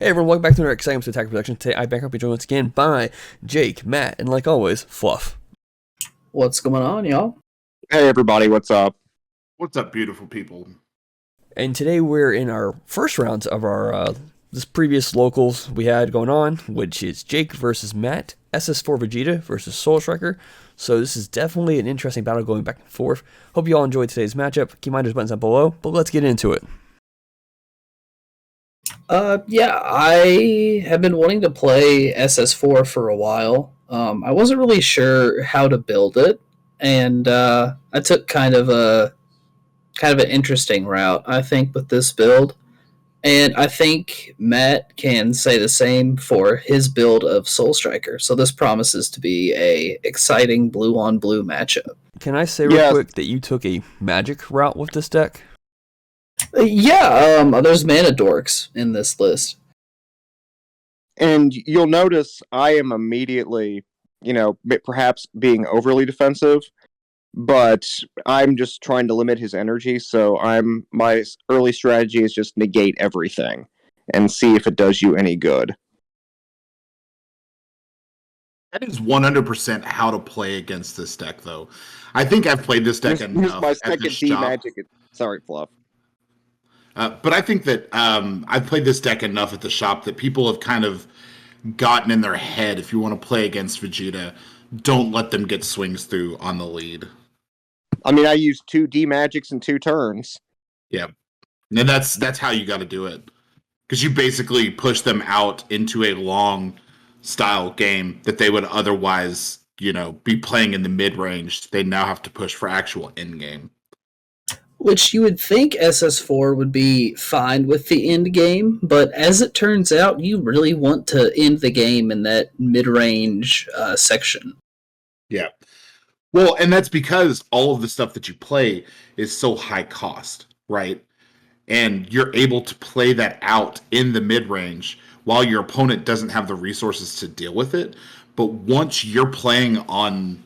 Hey everyone, welcome back to another exciting episode of Attack Production. Today I back up and joined once again by Jake, Matt, and like always, Fluff. What's going on, y'all? Hey everybody, what's up? What's up, beautiful people? And today we're in our first rounds of our this previous locals we had going on, which is Jake versus Matt, SS4 Vegeta versus Soul Striker. So this is definitely an interesting battle going back and forth. Hope you all enjoyed today's matchup. Keep in mind there's buttons down below, but let's get into it. Yeah, I have been wanting to play SS4 for a while. I wasn't really sure how to build it, and I took kind of an interesting route, I think, with this build. And I think Matt can say the same for his build of Soul Striker. So this promises to be a exciting blue on blue matchup. Can I say real quick that you took a magic route with this deck? Yeah, there's mana dorks in this list. And you'll notice I am immediately, perhaps being overly defensive, but I'm just trying to limit his energy, so my early strategy is just negate everything and see if it does you any good. That is 100% how to play against this deck, though. I think I've played this deck enough. My second D magic. Sorry, Fluff. But I think that I've played this deck enough at the shop that people have kind of gotten in their head, if you want to play against Vegeta, don't let them get swings through on the lead. I mean, I used 2 D magics in 2 turns. Yeah. And that's how you got to do it. Because you basically push them out into a long style game that they would otherwise, be playing in the mid-range. They now have to push for actual end game. Which you would think SS4 would be fine with the end game, but as it turns out, you really want to end the game in that mid-range section. Yeah. Well, and that's because all of the stuff that you play is so high cost, right? And you're able to play that out in the mid-range while your opponent doesn't have the resources to deal with it. But once you're playing on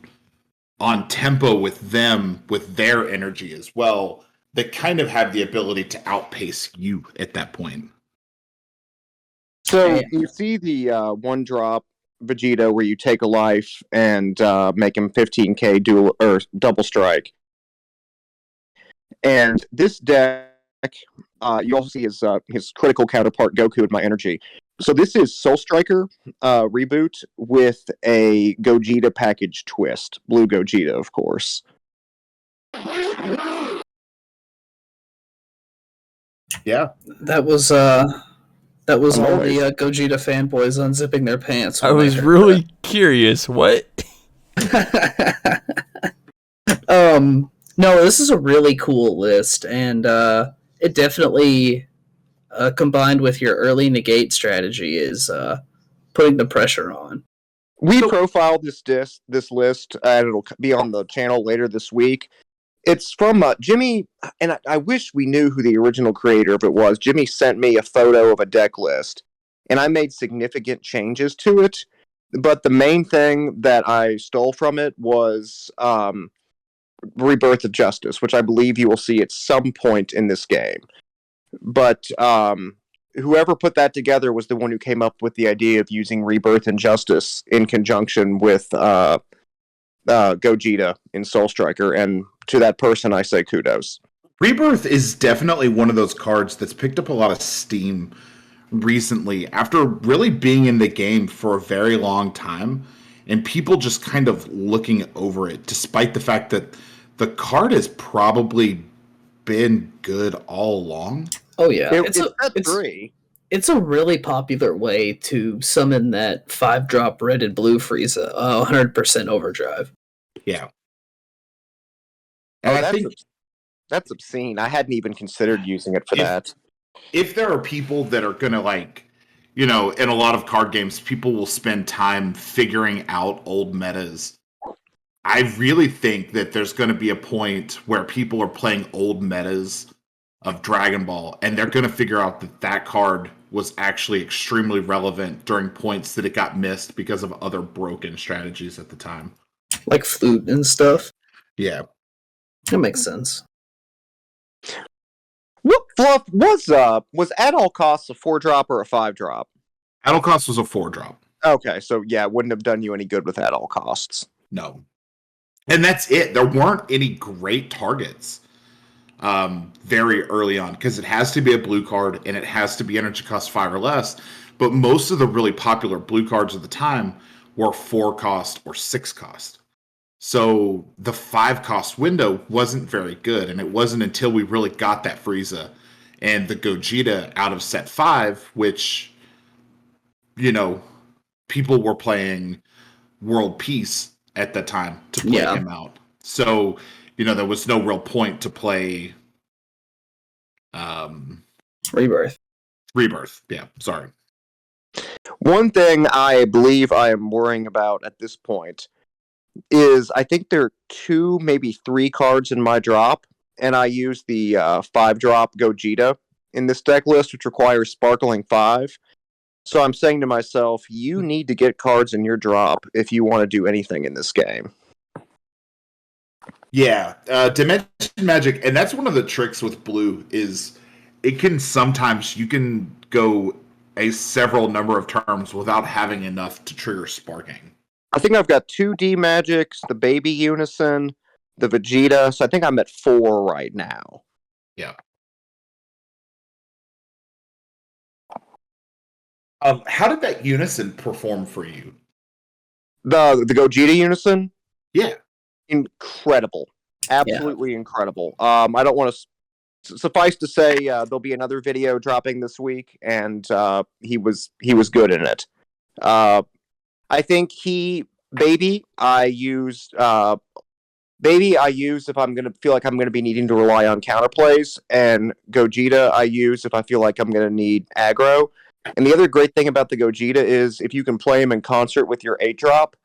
tempo with them, with their energy as well, they kind of have the ability to outpace you at that point. So you see the 1-drop Vegeta where you take a life and make him 15k double strike. And this deck, you also see his critical counterpart Goku in my energy. So this is Soul Striker reboot with a Gogeta package twist. Blue Gogeta, of course. Yeah. That was all the Gogeta fanboys unzipping their pants. I was really curious. What? No, this is a really cool list, and it definitely, combined with your early negate strategy, is putting the pressure on. We profiled this list, and it'll be on the channel later this week. It's from Jimmy, and I wish we knew who the original creator of it was. Jimmy sent me a photo of a deck list, and I made significant changes to it. But the main thing that I stole from it was Rebirth of Justice, which I believe you will see at some point in this game. But whoever put that together was the one who came up with the idea of using Rebirth and Justice in conjunction with Gogeta in Soul Striker, and to that person I say kudos. Rebirth is definitely one of those cards that's picked up a lot of steam recently after really being in the game for a very long time, and people just kind of looking over it, despite the fact that the card has probably been good all along. Oh yeah, it's a really popular way to summon that 5-drop red and blue Frieza, 100% overdrive. Yeah. And I think that's obscene. I hadn't even considered using it for that. If there are people that are going to in a lot of card games, people will spend time figuring out old metas. I really think that there's going to be a point where people are playing old metas of Dragon Ball, and they're going to figure out that card was actually extremely relevant during points that it got missed because of other broken strategies at the time. Like flute and stuff? Yeah. That makes sense. Whoop! Fluff, was At All Costs a 4-drop or a 5-drop? At All Costs was a 4-drop. Okay, so yeah, it wouldn't have done you any good with At All Costs. No. And that's it. There weren't any great targets very early on, because it has to be a blue card and it has to be energy cost 5 or less. But most of the really popular blue cards at the time were 4 cost or 6 cost. So the 5 cost window wasn't very good, and it wasn't until we really got that Frieza and the Gogeta out of set 5, which, you know, people were playing World Peace at the time to play him out. So, you know, there was no real point to play Rebirth. Yeah, sorry. One thing I believe I am worrying about at this point is I think there are 2, maybe 3 cards in my drop, and I use the 5-drop Gogeta in this deck list, which requires Sparkling 5. So I'm saying to myself, you need to get cards in your drop if you want to do anything in this game. Yeah, Dimension Magic, and that's one of the tricks with blue, is it can sometimes, you can go a several number of turns without having enough to trigger sparking. I think I've got 2 D Magics, the Baby Unison, the Vegeta, so I think I'm at 4 right now. Yeah. How did that Unison perform for you? The Gogeta Unison? Yeah. Incredible. Absolutely incredible. I don't want to suffice to say there'll be another video dropping this week, and he was good in it. I think I use if I'm gonna feel like I'm gonna be needing to rely on counterplays, and Gogeta I use if I feel like I'm gonna need aggro. And the other great thing about the Gogeta is if you can play him in concert with your 8-drop,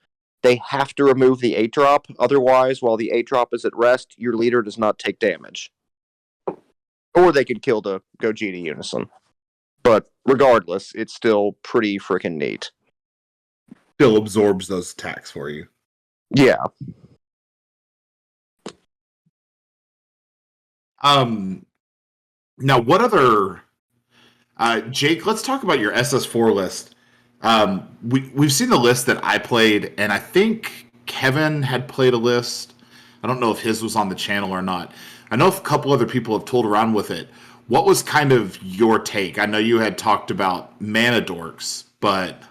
they have to remove the 8-drop. Otherwise, while the 8-drop is at rest, your leader does not take damage. Or they could kill the Gogeta Unison. But regardless, it's still pretty freaking neat. Still absorbs those attacks for you. Yeah. Now, what other... Jake, let's talk about your SS4 list. We've seen the list that I played, and I think Kevin had played a list. I don't know if his was on the channel or not. I know a couple other people have tooled around with it. What was kind of your take? I know you had talked about mana dorks, but...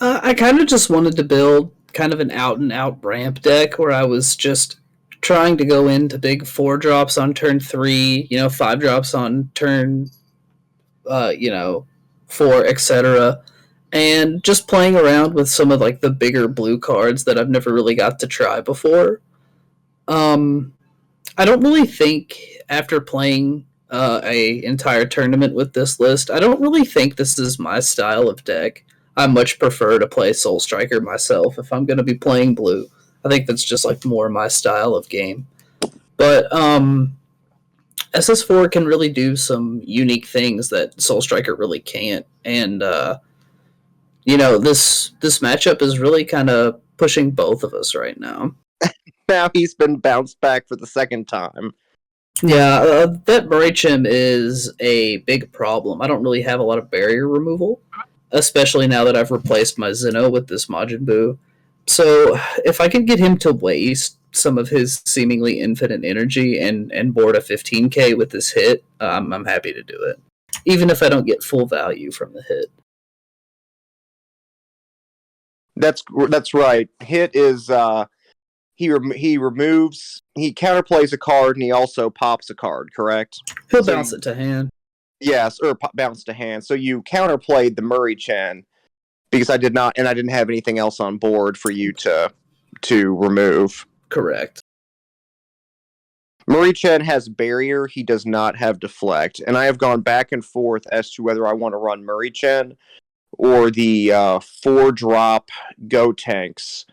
I kind of just wanted to build kind of an out-and-out ramp deck where I was just trying to go into big 4-drops on turn 3, 5-drops on turn 4, etc. And just playing around with some of like the bigger blue cards that I've never really got to try before. I don't really think after playing a entire tournament with this list, I don't really think this is my style of deck. I much prefer to play Soul Striker myself if I'm going to be playing blue. I think that's just like more my style of game. But SS4 can really do some unique things that Soul Striker really can't. And, this matchup is really kind of pushing both of us right now. Now he's been bounced back for the second time. Yeah, that Marichim is a big problem. I don't really have a lot of barrier removal, especially now that I've replaced my Zeno with this Majin Buu. So if I can get him to waste some of his seemingly infinite energy and board a 15k with this hit, I'm happy to do it, even if I don't get full value from the hit. That's right. Hit is he counterplays a card and he also pops a card, correct? He'll bounce it to hand. Yes, or bounce to hand. So you counterplayed the Murray-chan because I didn't have anything else on board for you to remove. Correct. Murray-chan has barrier, he does not have deflect, and I have gone back and forth as to whether I want to run Murray-chan or the 4-drop Go tanks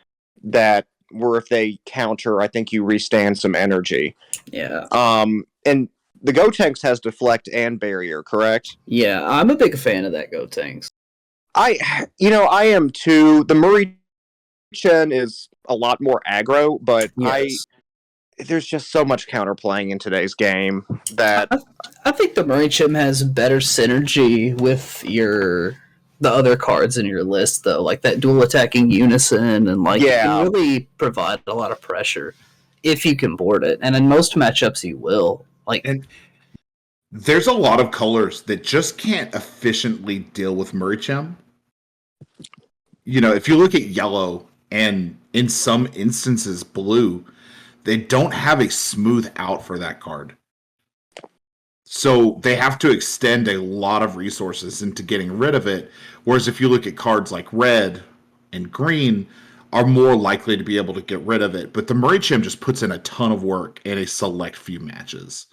that where if they counter, I think you restand some energy. Yeah. And the Go tanks has deflect and barrier, correct? Yeah, I'm a big fan of that Go tanks. I am too. The Murray-chan is a lot more aggro, but yes. There's just so much counterplaying in today's game that I think the Marichim has better synergy with the other cards in your list, though, like that dual attacking unison, and like it can really provide a lot of pressure if you can board it. And in most matchups, you will. And there's a lot of colors that just can't efficiently deal with Murichem. If you look at yellow and in some instances blue, they don't have a smooth out for that card. So they have to extend a lot of resources into getting rid of it. Whereas if you look at cards like red and green, are more likely to be able to get rid of it. But the Murichem just puts in a ton of work in a select few matches.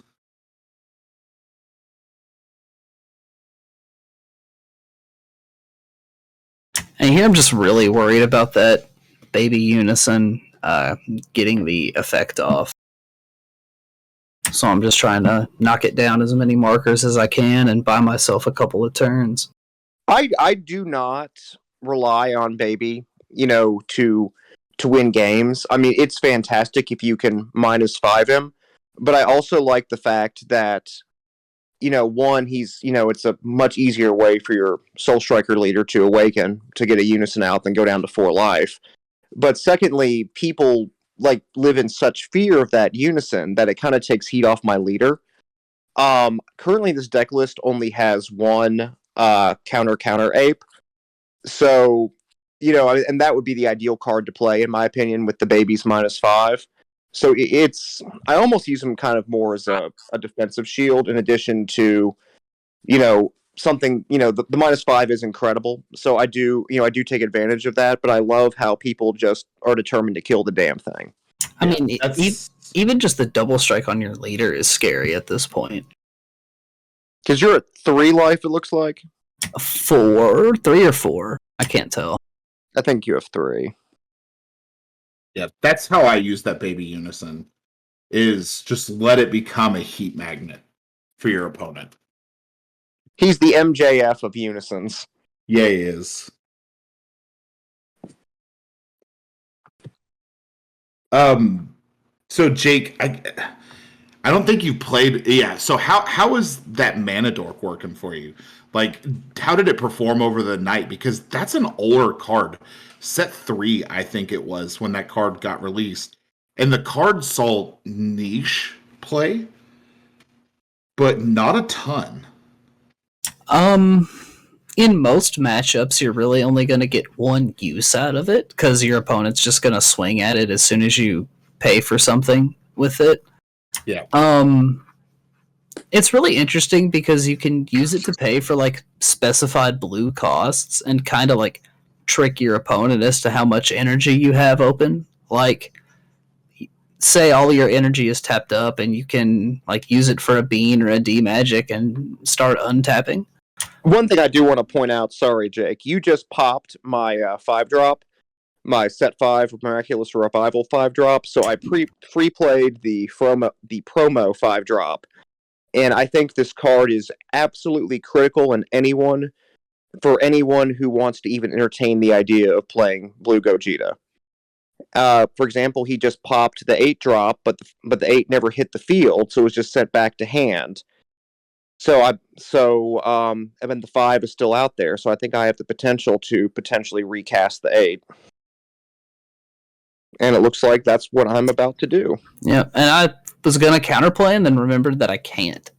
And here I'm just really worried about that baby unison getting the effect off. So I'm just trying to knock it down as many markers as I can and buy myself a couple of turns. I do not rely on baby, to win games. I mean, it's fantastic if you can -5 him, but I also like the fact that, one, he's, it's a much easier way for your Soul Striker leader to awaken, to get a unison out than go down to 4 life. But secondly, people live in such fear of that unison that it kind of takes heat off my leader. Currently this deck list only has one counter ape. So, and that would be the ideal card to play, in my opinion, with the babies -5. So I almost use them kind of more as a defensive shield in addition to, something, the -5 is incredible. So I do take advantage of that, but I love how people just are determined to kill the damn thing. I mean, even just the double strike on your leader is scary at this point. Because you're at 3 life, it looks like. 4, 3 or 4. I can't tell. I think you have 3. Yeah, that's how I use that baby unison, is just let it become a heat magnet for your opponent. He's the MJF of unisons. Yeah, he is. So Jake, I don't think you played. Yeah. So how is that Mana Dork working for you? How did it perform over the night? Because that's an older card. Set 3, I think it was, when that card got released. And the card saw niche play, but not a ton. In most matchups, you're really only going to get one use out of it, because your opponent's just going to swing at it as soon as you pay for something with it. Yeah. It's really interesting because you can use it to pay for specified blue costs and kind of trick your opponent as to how much energy you have open. Say all your energy is tapped up and you can use it for a bean or a D magic and start untapping. One thing I do want to point out, sorry Jake, you just popped my 5-drop, my set 5 Miraculous Revival 5-drop, so I pre-played the promo 5-drop. And I think this card is absolutely critical for anyone who wants to even entertain the idea of playing Blue Gogeta. For example, he just popped the 8-drop, but the 8 never hit the field, so it was just sent back to hand. And then the 5 is still out there, so I think I have the potential to potentially recast the 8. And it looks like that's what I'm about to do. Yeah, and I was going to counterplay and then remembered that I can't.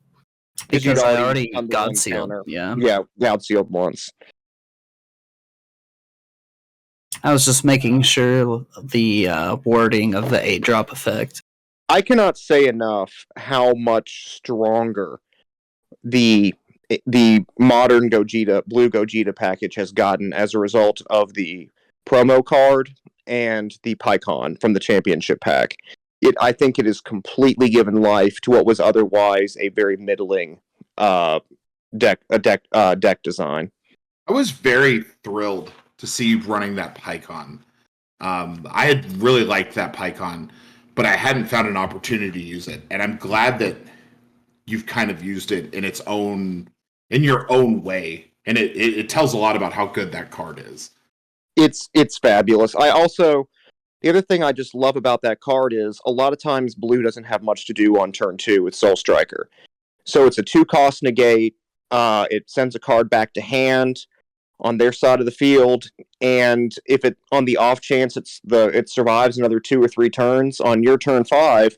Because I already God sealed. Yeah, God sealed once. I was just making sure the wording of the 8-drop effect. I cannot say enough how much stronger the modern Gogeta, Blue Gogeta package has gotten as a result of the promo card and the PyCon from the championship pack. I think it has completely given life to what was otherwise a very middling deck design. I was very thrilled to see you running that PyCon. I had really liked that PyCon, but I hadn't found an opportunity to use it, and I'm glad that you've kind of used it in your own way, and it tells a lot about how good that card is. It's fabulous. The other thing I just love about that card is a lot of times blue doesn't have much to do on turn 2 with Soul Striker. So it's a 2-cost negate. It sends a card back to hand on their side of the field, and if it on the off chance it survives another 2 or 3 turns, on your turn 5,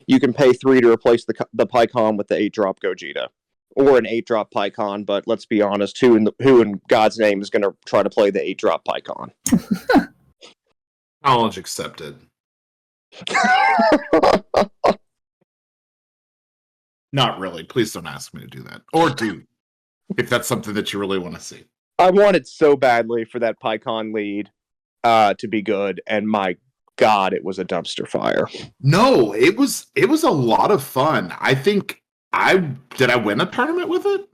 you can pay 3 to replace the Pycon with the 8-drop Gogeta. Or an 8-drop Pycon, but let's be honest, who in God's name is going to try to play the 8-drop Pycon? Challenge accepted. Not really. Please don't ask me to do that. Or do, if that's something that you really want to see. I wanted so badly for that Pycon lead to be good, and my God, it was a dumpster fire. No, it was a lot of fun. I think did I win a tournament with it?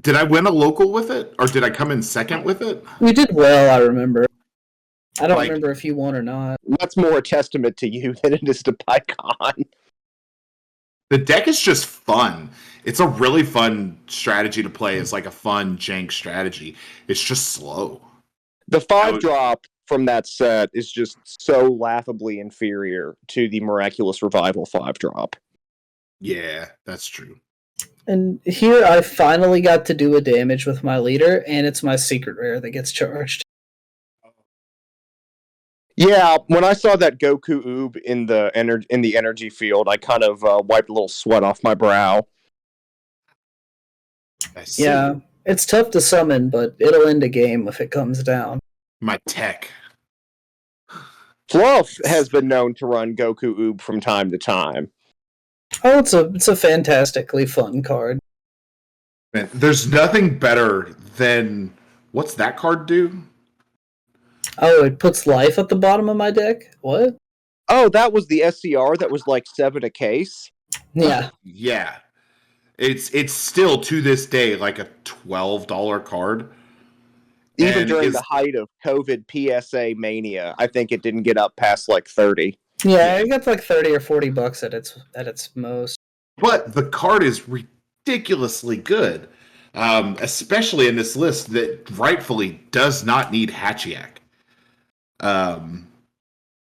Did I win a local with it? Or did I come in second with it? You did well, I remember. I don't remember if you won or not. That's more a testament to you than it is to Pycon. The deck is just fun. It's a really fun strategy to play. It's like a fun jank strategy. It's just slow. The 5-drop from that set is just so laughably inferior to the Miraculous Revival 5-drop. Yeah, that's true. And here I finally got to do a damage with my leader, and it's my secret rare that gets charged. Yeah, when I saw that Goku Oob in the energy field, I kind of wiped a little sweat off my brow. I see. Yeah, it's tough to summon, but it'll end a game if it comes down. My tech. Fluff has been known to run Goku Oob from time to time. Oh, it's a fantastically fun card. Man, there's nothing better than what's that card do? Oh, it puts life at the bottom of my deck? What? Oh, that was the SCR that was like 7 a case? Yeah. Yeah. It's still to this day like a $12 card. Even during the height of COVID PSA mania, I think it didn't get up past like 30. Yeah, it gets like 30 or $40 at its most. But the card is ridiculously good. Especially in this list that rightfully does not need Hachiak.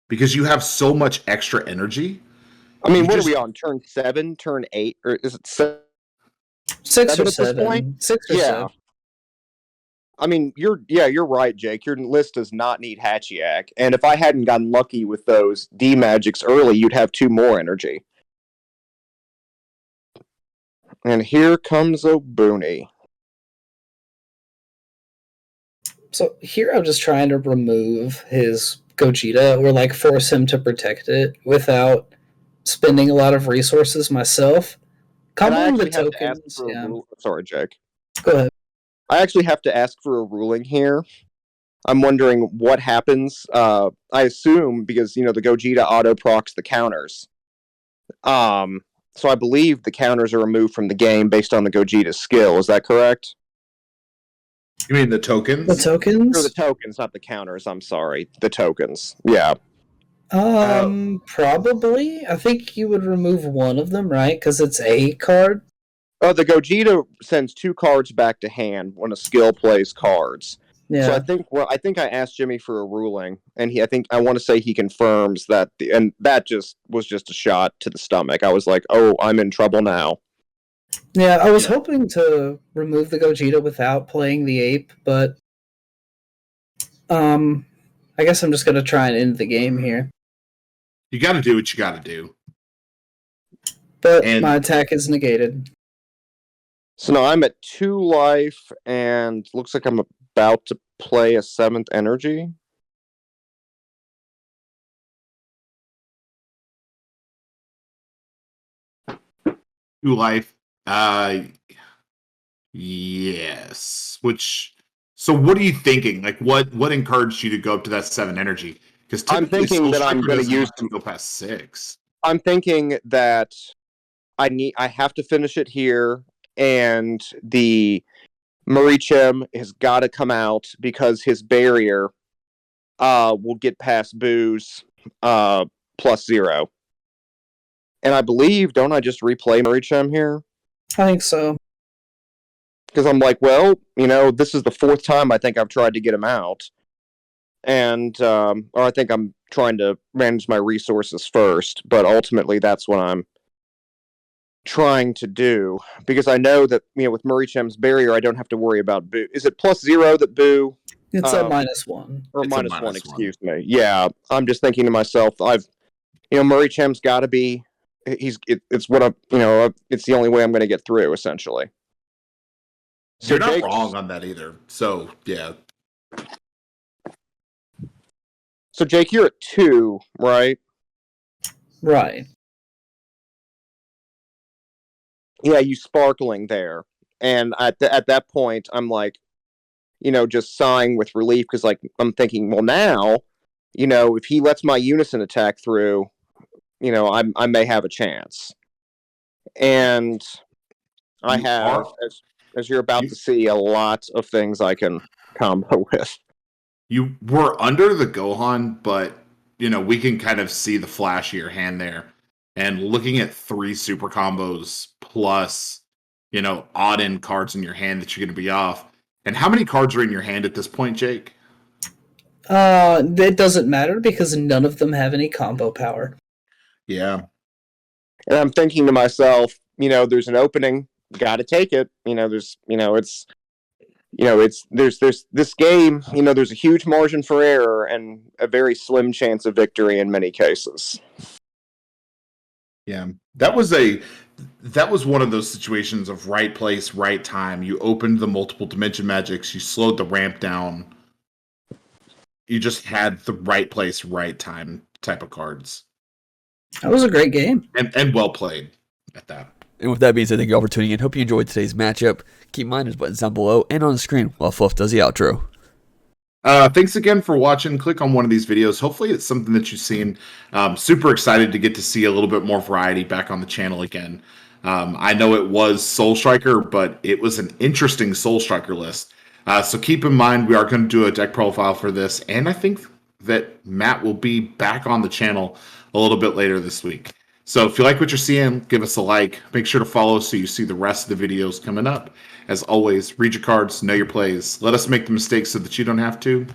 Because you have so much extra energy. I mean, what are we on? Turn 7, turn 8, or is it 7? 6 or 7 at this point? 6 or 7. I mean, you're right, Jake. Your list does not need Hachiak, and if I hadn't gotten lucky with those D magics early, you'd have 2 more energy. And here comes Obuni. So here I'm just trying to remove his Gogeta or like force him to protect it without spending a lot of resources myself. Comboing the tokens. Yeah. Sorry, Jake. Go ahead. I actually have to ask for a ruling here. I'm wondering what happens. I assume because the Gogeta auto procs the counters. So I believe the counters are removed from the game based on the Gogeta's skill. Is that correct? You mean the tokens? The tokens? Or the tokens, not the counters. I'm sorry. The tokens. Yeah. Probably. I think you would remove one of them, right? Because it's a card. Oh, the Gogeta sends 2 cards back to hand when a skill plays cards. Yeah. So I think I asked Jimmy for a ruling, and I want to say he confirms that, and that was just a shot to the stomach. I was like, oh, I'm in trouble now. Yeah, I was hoping to remove the Gogeta without playing the ape, but I guess I'm just gonna try and end the game here. You got to do what you got to do. But my attack is negated. So now I'm at 2 life, and looks like I'm about to play a 7th energy. Two life. Yes. So what are you thinking? Like, what encouraged you to go up to that 7 energy? Because I'm thinking that I'm going to use to go past 6. I'm thinking that I have to finish it here, and the Marichem has got to come out because his barrier will get past Boo's +0. And I believe, don't I just replay Marichem here? I think so. Because I'm like, well, this is the 4th time I think I've tried to get him out. And, or I think I'm trying to manage my resources first, but ultimately that's what I'm trying to do, because I know that with Murray Chem's barrier, I don't have to worry about Boo. Is it +0 that Boo? It's a -1. Or It's a -1, -1. excuse me. Yeah, I'm just thinking to myself, Murray Chem's got to be. It's what I'm. It's the only way I'm going to get through, essentially. So you're not wrong on that either. So yeah. So Jake, you're at 2, right? Right. Yeah, you sparkling there, and at that point, I'm like, just sighing with relief, because I'm thinking, well, now, if he lets my unison attack through, I may have a chance, and I have, as you're about to see, a lot of things I can combo with. You were under the Gohan, but we can kind of see the flash of your hand there. And looking at 3 super combos plus, odd end cards in your hand that you're going to be off. And how many cards are in your hand at this point, Jake? It doesn't matter because none of them have any combo power. Yeah. And I'm thinking to myself, there's an opening, got to take it. There's this game, there's a huge margin for error and a very slim chance of victory in many cases. Yeah, that was one of those situations of right place, right time. You opened the multiple dimension magics, you slowed the ramp down. You just had the right place, right time type of cards. That was a great game. And well played at that. And with that being said, thank you all for tuning in. Hope you enjoyed today's matchup. Keep in mind there's buttons down below and on the screen while Fluff does the outro. Thanks again for watching. Click on one of these videos. Hopefully it's something that you've seen. Super excited to get to see a little bit more variety back on the channel again. I know it was Soul Striker, but it was an interesting Soul Striker list. So keep in mind we are going to do a deck profile for this, and I think that Matt will be back on the channel a little bit later this week. So if you like what you're seeing, give us a like. Make sure to follow so you see the rest of the videos coming up. As always, read your cards, know your plays. Let us make the mistakes so that you don't have to.